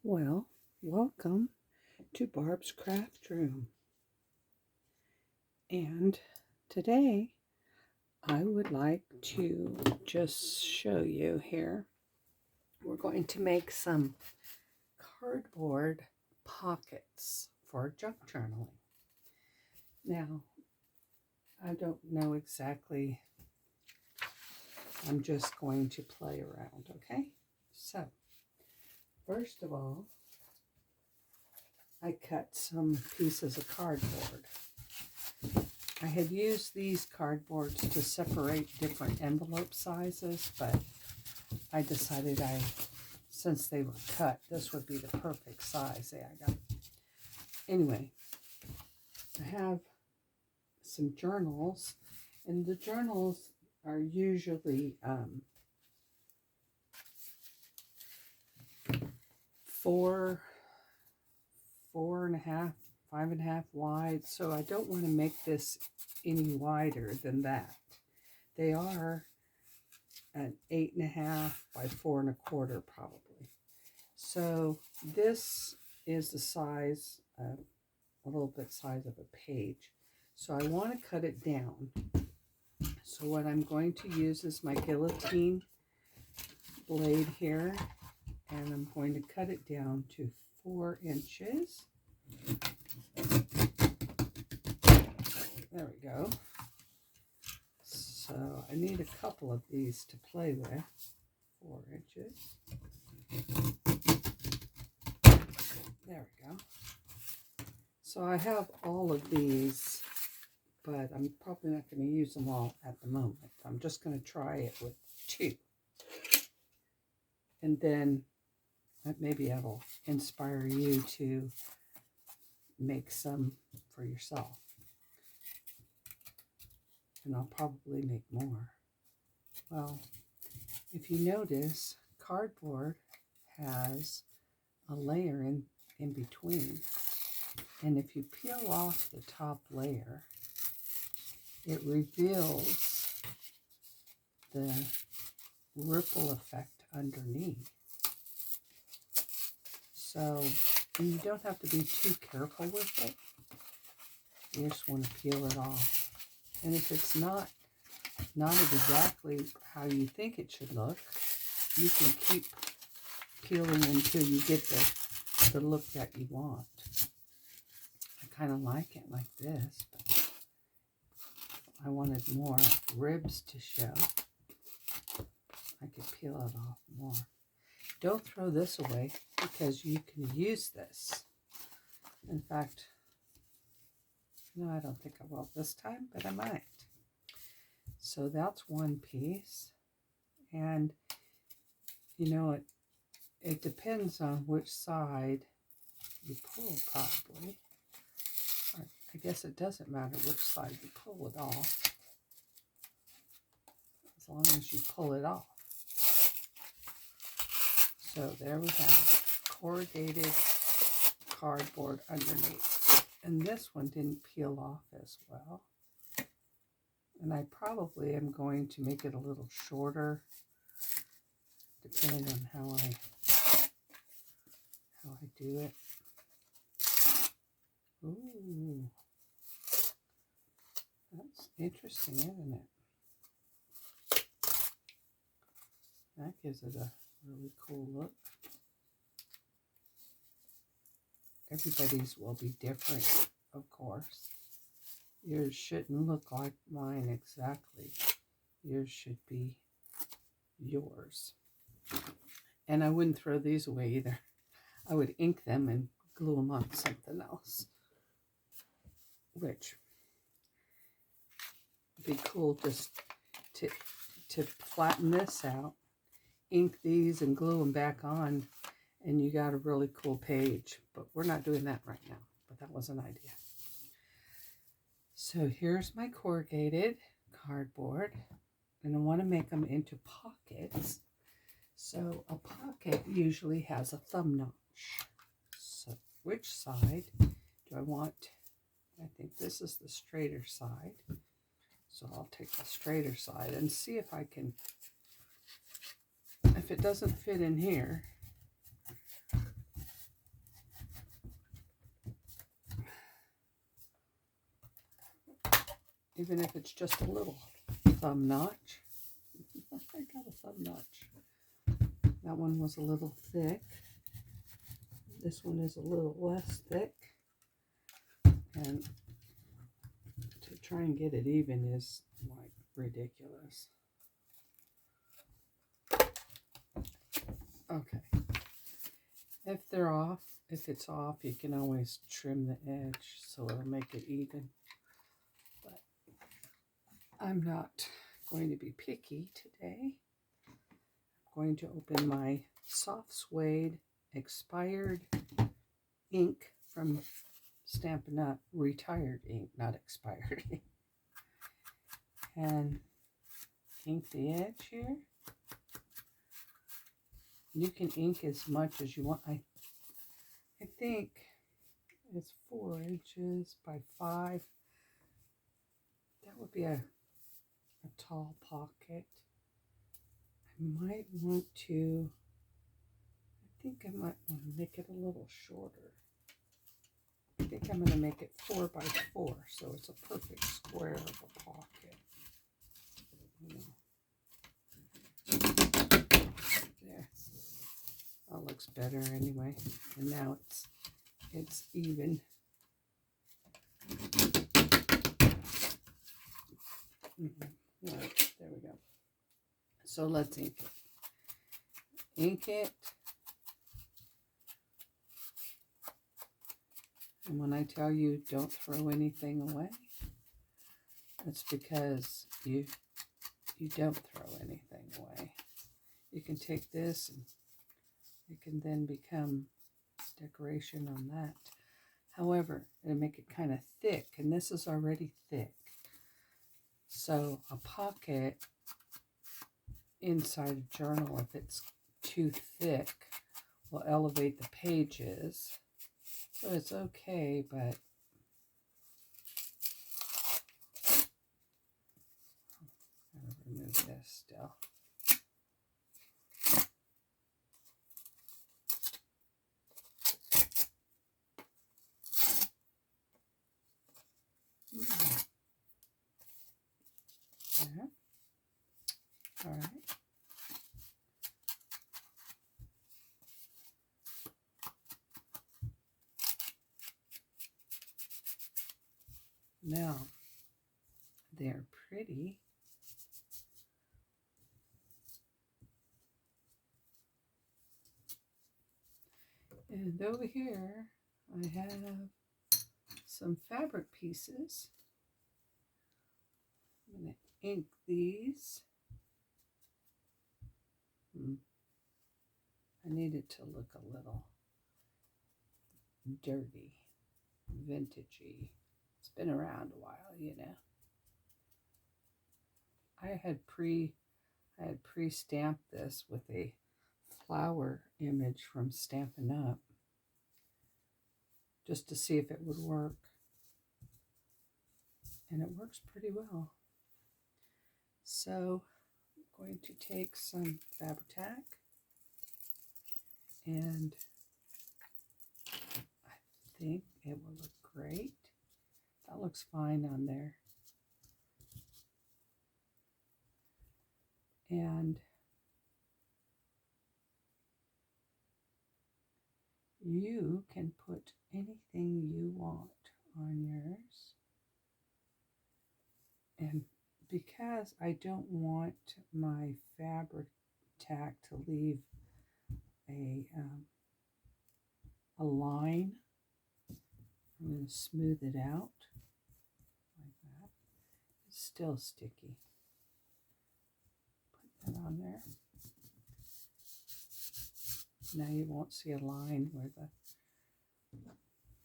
Well, welcome to Barb's Craft Room. And today I would like to just show you here. We're going to make some cardboard pockets for junk journaling. Now, I don't know exactly. I'm just going to play around, okay? So, first of all, I cut some pieces of cardboard. I had used these cardboards to separate different envelope sizes, but I decided since they were cut, this would be the perfect size. I got. Anyway, I have some journals, and the journals are usually 4.5, 5.5 wide, so I don't want to make this any wider than that. They are an 8.5 by 4.25 probably. So this is the size, a little bit size of a page. So I want to cut it down. So what I'm going to use is my guillotine blade here, and I'm going to cut it down to 4 inches. There we go. So I need a couple of these to play with. 4 inches. There we go. So I have all of these, but I'm probably not going to use them all at the moment. I'm just going to try it with 2. And then maybe that'll inspire you to make some for yourself. And I'll probably make more. Well, if you notice, cardboard has a layer in between. And if you peel off the top layer, it reveals the ripple effect underneath. So you don't have to be too careful with it. You just want to peel it off. And if it's not exactly how you think it should look, you can keep peeling until you get the look that you want. I kind of like it like this, but I wanted more ribs to show. I could peel it off more. Don't throw this away because you can use this. In fact, no, I don't think I will this time, but I might. So that's one piece. And, you know, it depends on which side you pull, probably. Or I guess it doesn't matter which side you pull it off, as long as you pull it off. So there we have it. Corrugated cardboard underneath. And this one didn't peel off as well. And I probably am going to make it a little shorter, depending on how I do it. Ooh, that's interesting, isn't it? That gives it a really cool look. Everybody's will be different, of course. Yours shouldn't look like mine exactly. Yours should be yours. And I wouldn't throw these away either. I would ink them and glue them on something else. Which would be cool just to flatten this out, ink these and glue them back on, and you got a really cool page. But we're not doing that right now. But that was an idea. So here's my corrugated cardboard, and I want to make them into pockets. So a pocket usually has a thumb notch. So which side do I want? I think this is the straighter side. So I'll take the straighter side and see if I can, if it doesn't fit in here, even if it's just a little thumb notch. I got a thumb notch. That one was a little thick. This one is a little less thick. And to try and get it even is like ridiculous. Okay. If it's off, you can always trim the edge so it'll make it even. But I'm not going to be picky today. I'm going to open my soft suede expired ink from Stampin' Up! Retired ink, not expired ink. And ink the edge here. You can ink as much as you want. I think it's 4 inches by 5. That would be a tall pocket. I might want to, I think I might want to make it a little shorter. I think I'm going to make it 4 by 4, so it's a perfect square of a pocket. There. That looks better anyway. And now it's even. Right, there we go. So let's ink it. Ink it. And when I tell you don't throw anything away, that's because you don't throw anything away. You can take this and it can then become decoration on that. However, it'll make it kind of thick, and this is already thick. So a pocket inside a journal, if it's too thick, will elevate the pages. So it's okay, but I'm going to remove this still. There. All right. Now, they're pretty. And over here, I have some fabric pieces. I'm going to ink these. I need it to look a little dirty, vintagey. It's been around a while, you know. I had pre-stamped this with a flower image from Stampin' Up! Just to see if it would work. And it works pretty well. So I'm going to take some Fabri-Tac, and I think it will look great. That looks fine on there. And you can put anything you want on yours. And because I don't want my Fabri-Tac to leave a line, I'm going to smooth it out like that. It's still sticky. Put that on there. Now you won't see a line where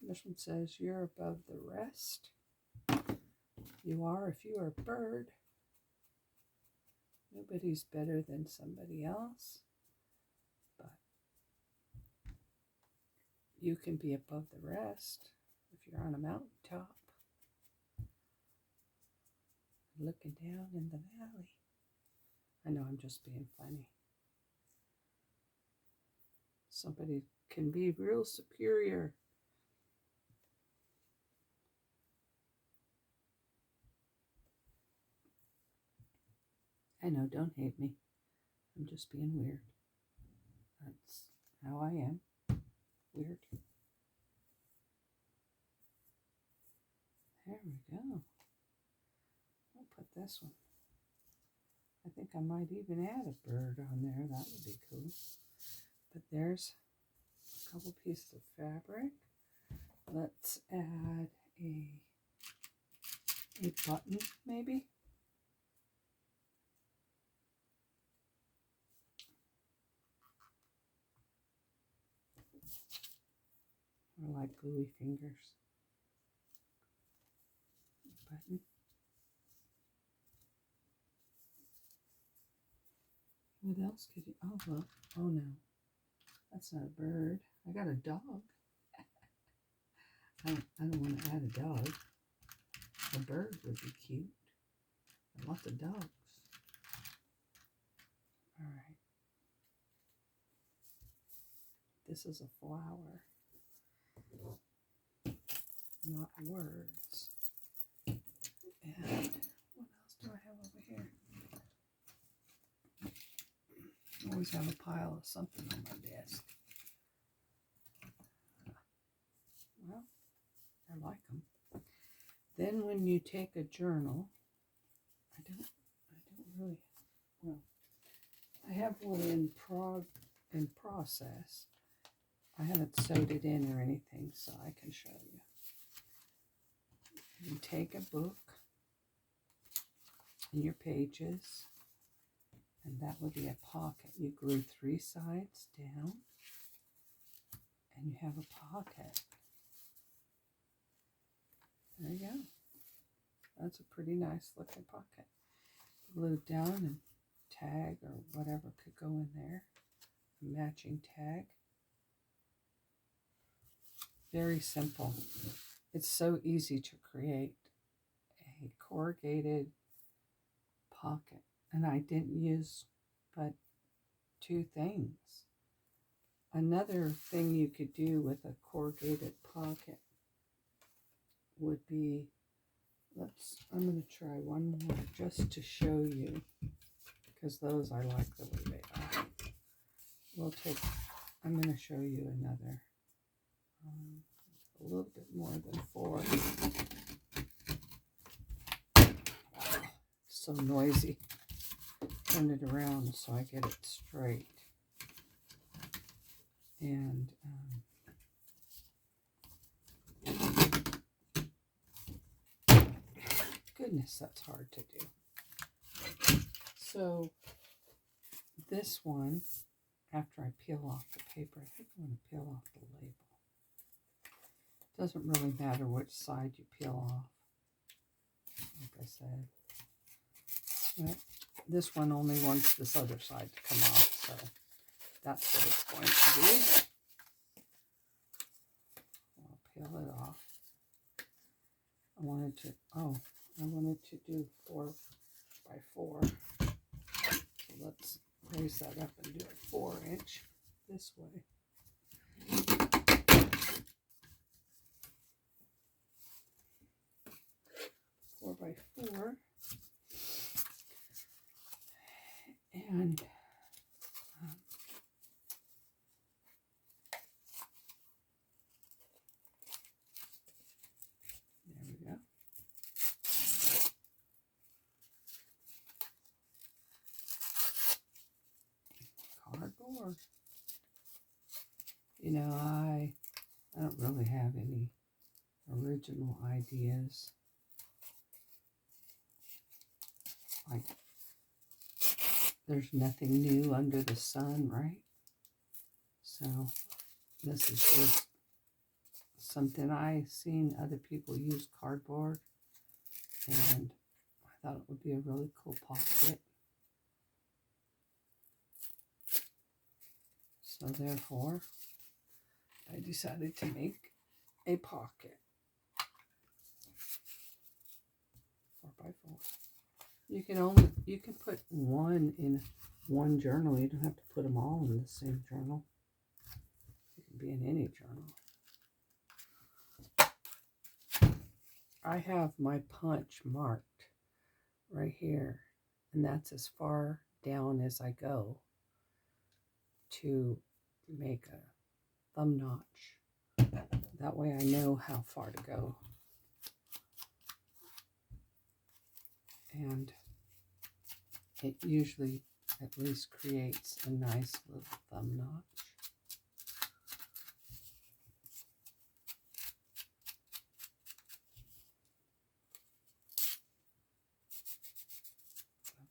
this one says you're above the rest. You are if you are a bird. Nobody's better than somebody else, but you can be above the rest if you're on a mountaintop, looking down in the valley. I know I'm just being funny. Somebody can be real superior. I know, don't hate me. I'm just being weird. That's how I am. Weird. There we go. I'll put this one. I think I might even add a bird on there. That would be cool. But there's a couple pieces of fabric. Let's add a button, maybe. Or like gluey fingers. Button. What else could you? Oh, look. Oh, no. That's not a bird. I got a dog. I don't want to add a dog. A bird would be cute. I want the dogs. All right. This is a flower, not words. And what else do I have over here? I always have a pile of something on my desk. Well, I like them. Then when you take a journal, I don't really, well, I have one in process. I haven't sewed it in or anything, so I can show you. You take a book and your pages, and that would be a pocket. You glue 3 sides down, and you have a pocket. There you go. That's a pretty nice looking pocket. Glue it down, and tag or whatever could go in there. A matching tag. Very simple. It's so easy to create a corrugated pocket. And I didn't use but 2 things. Another thing you could do with a corrugated pocket would be, I'm going to try one more just to show you, because those I like the way they are. I'm going to show you another, a little bit more than 4. It's so noisy. Turn it around so I get it straight. And goodness, that's hard to do. So this one, after I peel off the paper, I think I'm going to peel off the label. Doesn't really matter which side you peel off, like I said. But this one only wants this other side to come off, so that's what it's going to be. I'll peel it off. I wanted to do 4 by 4. So let's raise that up and do a 4-inch this way. 4 by 4. And there we go. Cardboard. You know, I don't really have any original ideas. Like, there's nothing new under the sun, right? So this is just something I seen other people use cardboard, and I thought it would be a really cool pocket. So therefore, I decided to make a pocket. 4 by 4. You can put one in one journal. You don't have to put them all in the same journal. It can be in any journal. I have my punch marked right here. And that's as far down as I go to make a thumb notch. That way I know how far to go. And it usually at least creates a nice little thumb notch.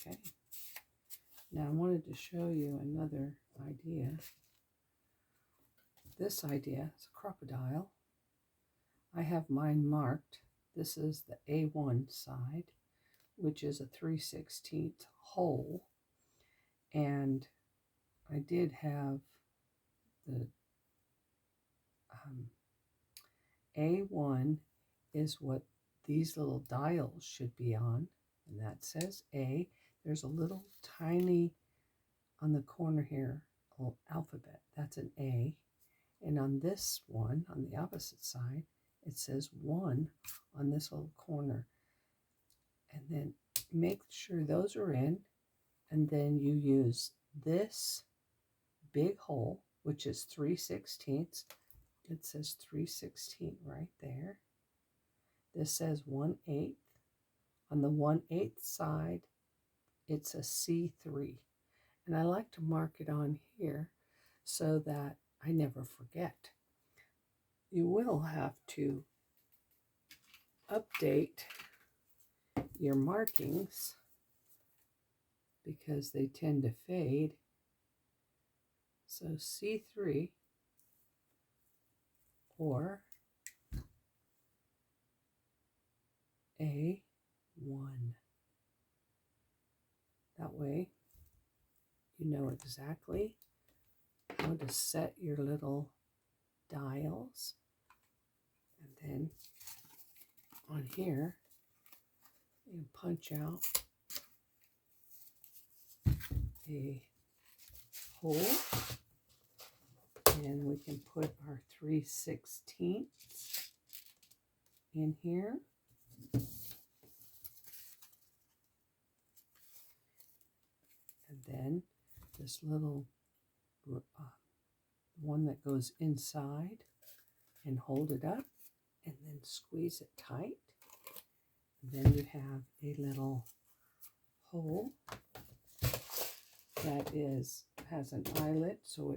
Okay. Now I wanted to show you another idea. This idea is a crocodile. I have mine marked. This is the A1 side, which is a 3/16 hole. And I did have the A1 is what these little dials should be on, and that says A. There's a little tiny on the corner here, little alphabet. That's an A. And on this one, on the opposite side, it says 1 on this little corner. And then make sure those are in, and then you use this big hole, which is 3/16. It says 3/16 right there. This says 1/8. On the 1/8 side, it's a C3. And I like to mark it on here so that I never forget. You will have to update your markings because they tend to fade. So C3 or A1. That way you know exactly how to set your little dials. And then on here, you punch out a hole, and we can put our 3/16 in here. And then this little one that goes inside, and hold it up and then squeeze it tight. And then you have a little hole that has an eyelet, so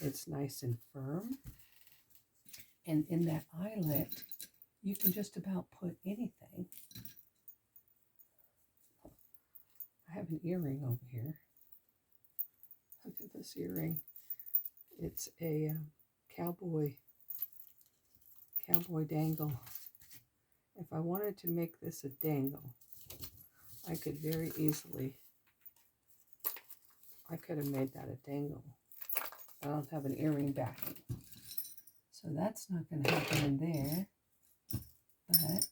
it's nice and firm. And in that eyelet, you can just about put anything. I have an earring over here. Look at this earring. It's a cowboy dangle. If I wanted to make this a dangle, I could very easily, I could have made that a dangle. I don't have an earring backing. So that's not going to happen in there, but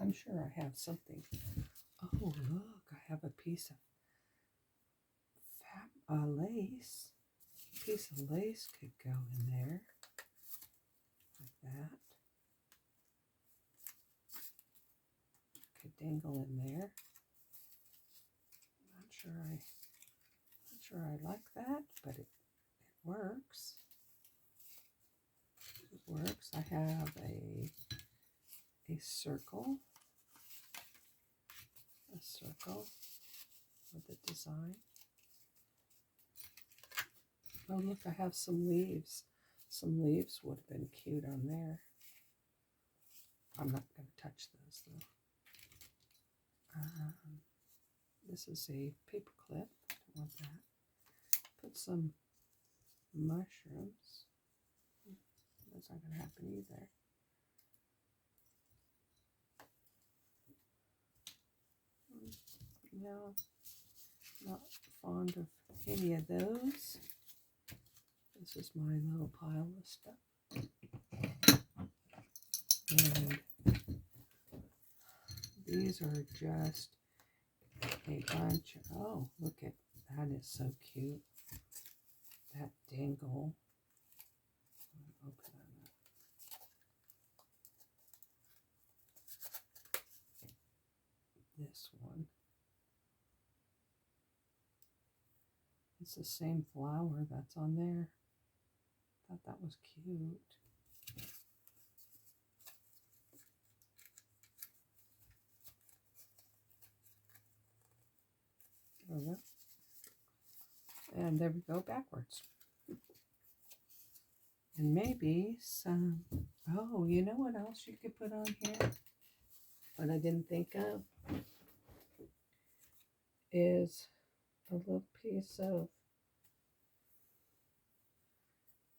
I'm sure I have something. Oh, look, I have a piece of lace. A piece of lace could go in there, like that. Could dangle in there. Not sure I like that, but it works. It works. I have a circle with a design. Oh, look, I have some leaves. Some leaves would have been cute on there. I'm not going to touch those, though. This is a paper clip. I don't want that. Put some mushrooms. That's not going to happen either. No, not fond of any of those. This is my little pile of stuff. And these are just a bunch of, oh, look at that, is so cute. That dangle. Open it up. This one. It's the same flower that's on there. Thought that was cute. There we go. And there we go, backwards. And maybe some, oh, you know what else you could put on here? What I didn't think of is a little piece of,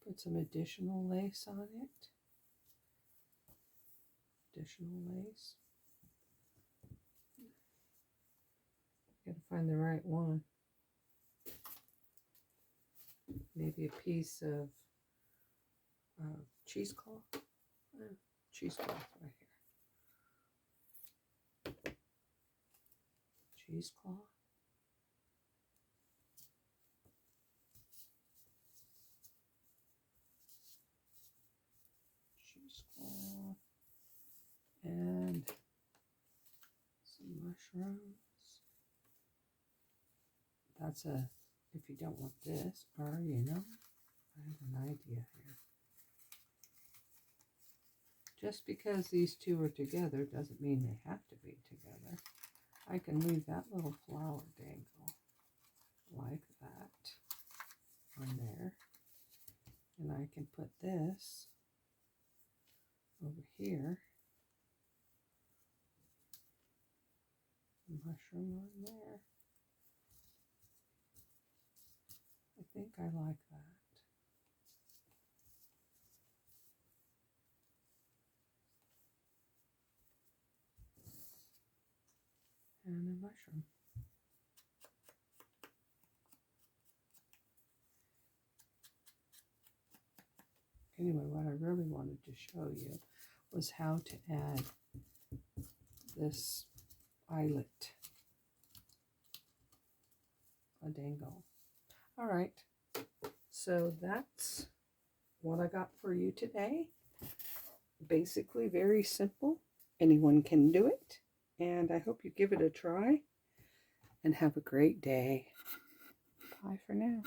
put some additional lace on it. Additional lace. Gotta find the right one. Maybe a piece of cheesecloth. Cheesecloth right here. Cheesecloth. Cheesecloth. And some mushrooms. That's a, if you don't want this, or you know, I have an idea here. Just because these two are together doesn't mean they have to be together. I can leave that little flower dangle like that on there. And I can put this over here. Mushroom on there. I think I like that. And a mushroom. Anyway, what I really wanted to show you was how to add this eyelet, a dangle. All right, so that's what I got for you today. Basically very simple. Anyone can do it. And I hope you give it a try and have a great day. Bye for now.